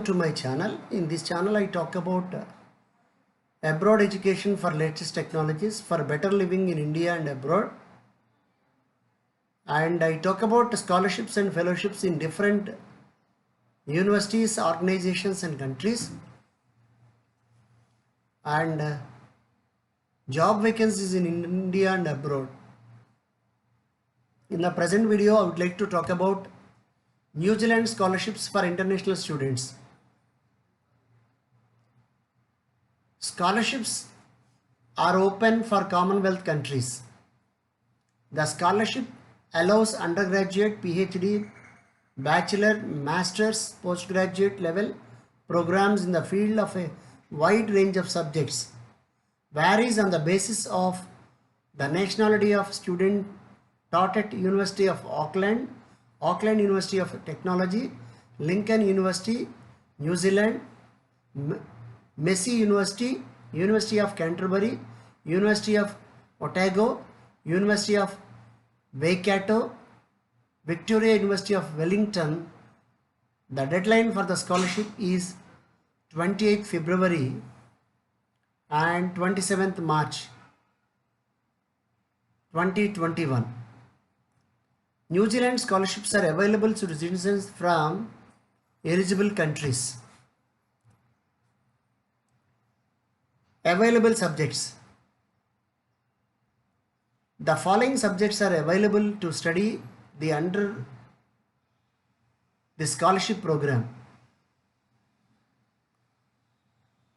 Welcome to my channel. In this channel I talk about abroad education for latest technologies for better living in India and abroad, and I talk about scholarships and fellowships in different universities, organizations and countries, and job vacancies in India and abroad. In the present video I would like to talk about New Zealand scholarships for international students. Scholarships are open for Commonwealth countries. The scholarship allows undergraduate, PhD, bachelor, master's, postgraduate level programs in the field of a wide range of subjects. Varies on the basis of the nationality of student taught at University of Auckland, Auckland University of Technology, Lincoln University, New Zealand, Massey University, University of Canterbury, University of Otago, University of Waikato, Victoria University of Wellington. The deadline for the scholarship is 28th February and 27th March 2021. New Zealand scholarships are available to citizens from eligible countries. Available subjects. The following subjects are available to study under the scholarship program.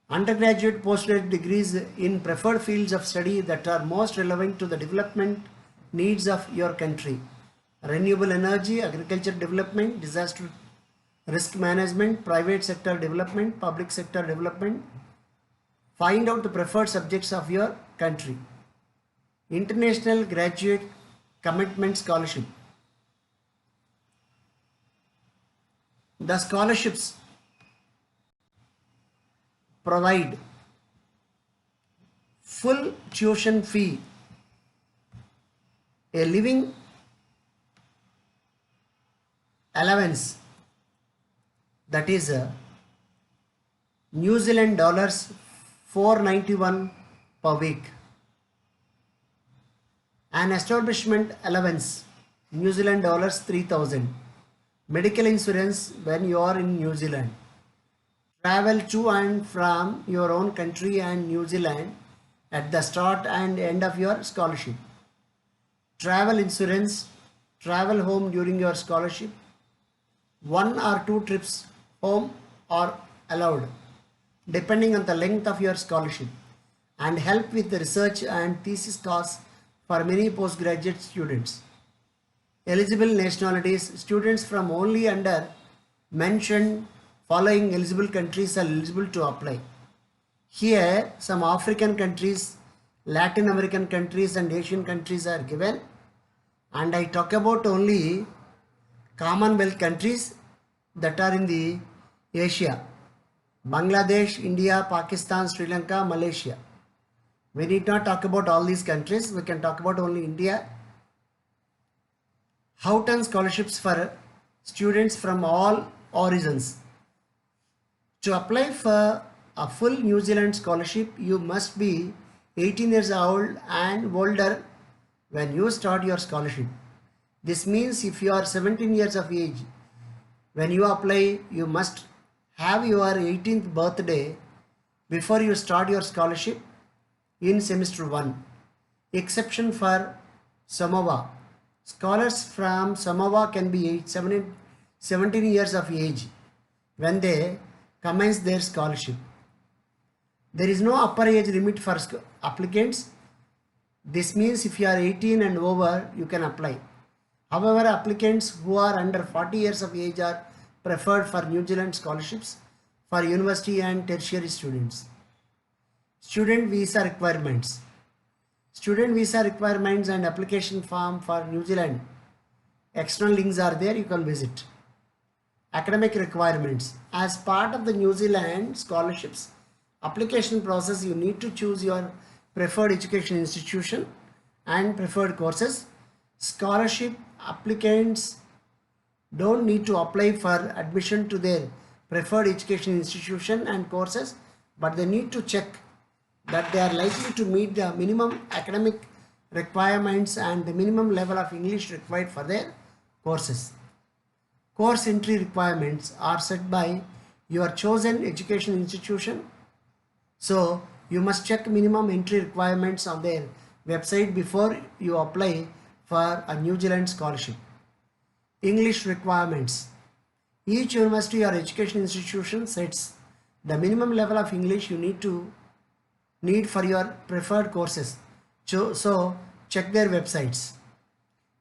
Undergraduate, postgraduate degrees in preferred fields of study that are most relevant to the development needs of your country. Renewable energy, agriculture development, disaster risk management, private sector development, public sector development. Find out the preferred subjects of your country. International Graduate Commitment Scholarship. The scholarships provide full tuition fee, a living allowance, that is New Zealand dollars 491 per week, an establishment allowance New Zealand dollars 3000, medical insurance when you are in New Zealand, travel to and from your own country and New Zealand at the start and end of your scholarship, travel insurance, travel home during your scholarship. 1 or 2 trips home are allowed depending on the length of your scholarship, and help with the research and thesis costs for many postgraduate students. Eligible nationalities. Students from only under mentioned following eligible countries are eligible to apply. Here some African countries, Latin American countries and Asian countries are given, and I talk about only Commonwealth countries that are in the Asia: Bangladesh, India, Pakistan, Sri Lanka, Malaysia. We need not talk about all these countries, we can talk about only India. Houghton scholarships for students from all origins. To apply for a full New Zealand scholarship, you must be 18 years old and older when you start your scholarship. This means if you are 17 years of age when you apply, you must have your 18th birthday before you start your scholarship in semester 1. Exception for Samoa. Scholars from Samoa can be 17 years of age when they commence their scholarship. There is no upper age limit for applicants. This means if you are 18 and over, you can apply. However, applicants who are under 40 years of age are preferred for New Zealand scholarships for university and tertiary students. Student visa requirements. Student visa requirements and application form for New Zealand. External links are there, you can visit. Academic requirements. As part of the New Zealand scholarships application process, you need to choose your preferred education institution and preferred courses. Scholarship applicants don't need to apply for admission to their preferred education institution and courses, but they need to check that they are likely to meet the minimum academic requirements and the minimum level of English required for their courses. Course entry requirements are set by your chosen education institution. So you must check minimum entry requirements on their website before you apply for a New Zealand scholarship. English requirements. Each university or education institution sets the minimum level of English you need for your preferred courses. So check their websites.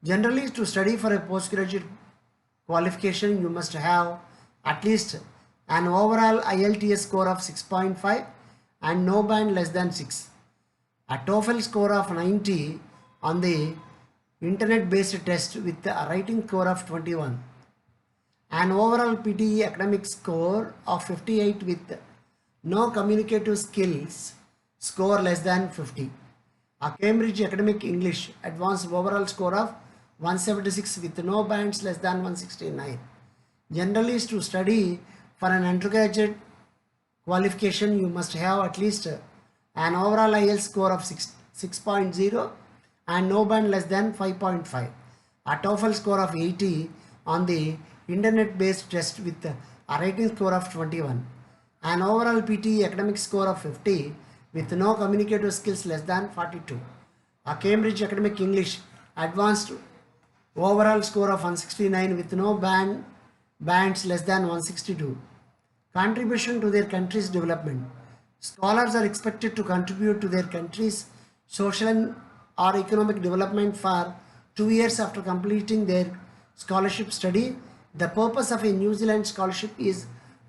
Generally, to study for a postgraduate qualification, you must have at least an overall IELTS score of 6.5 and no band less than 6. A TOEFL score of 90 on the internet-based test with a writing score of 21. An overall PTE academic score of 58 with no communicative skills score less than 50. A Cambridge Academic English advanced overall score of 176 with no bands less than 169. Generally, to study for an undergraduate qualification, you must have at least an overall IELTS score of 6.0 and no band less than 5.5. A TOEFL score of 80 on the internet-based test with a writing score of 21. An overall PTE academic score of 50 with no communicative skills less than 42. A Cambridge Academic English advanced overall score of 169 with no bands less than 162. Contribution to their country's development. Scholars are expected to contribute to their country's social or economic development for 2 years after completing their scholarship study. The purpose of a New Zealand scholarship is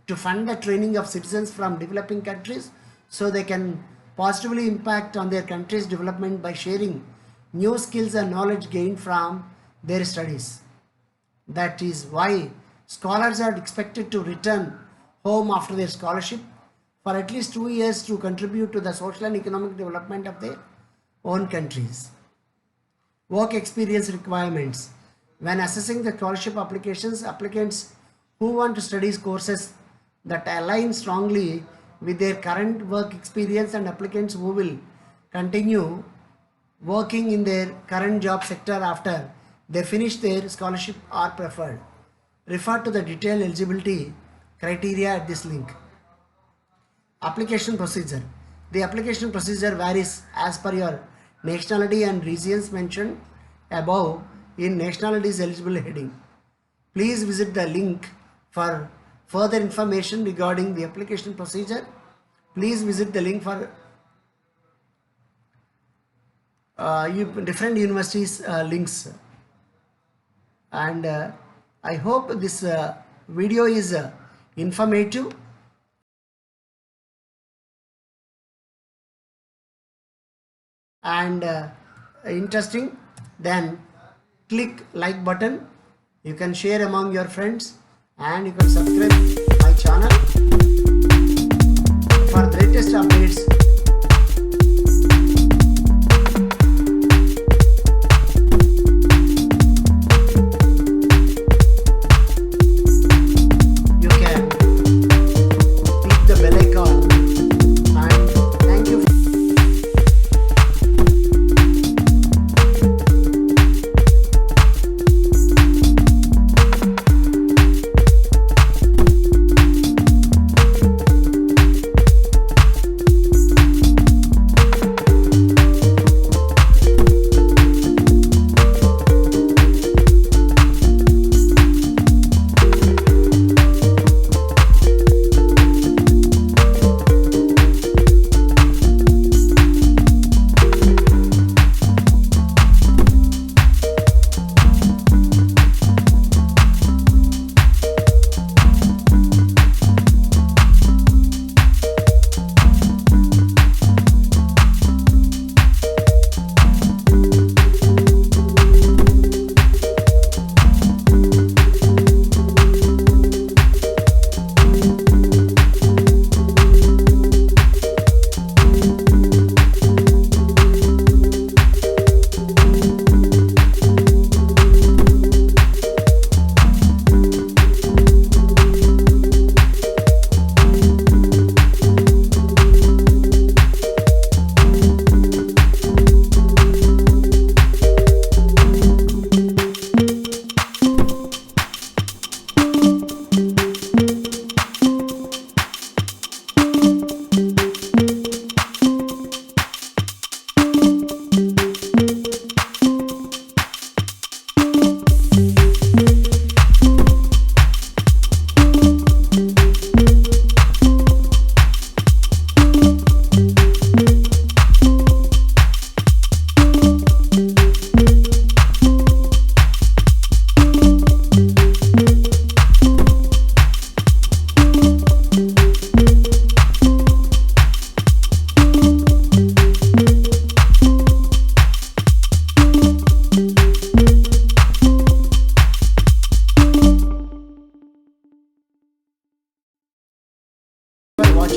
to fund the training of citizens from developing countries so they can positively impact on their country's development by sharing new skills and knowledge gained from their studies. That is why scholars are expected to return home after their scholarship for at least 2 years to contribute to the social and economic development of their own countries. Work experience requirements. When assessing the scholarship applications, applicants who want to study courses that align strongly with their current work experience and applicants who will continue working in their current job sector after they finish their scholarship are preferred. Refer to the detailed eligibility criteria at this link. Application procedure. The application procedure varies as per your nationality and regions mentioned above in nationalities eligible heading. Please visit the link for further information regarding the application procedure. Please visit the link for different universities links. And I hope this video is informative and interesting. Then click like button. You can share among your friends and you can subscribe my channel for latest updates.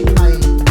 watching my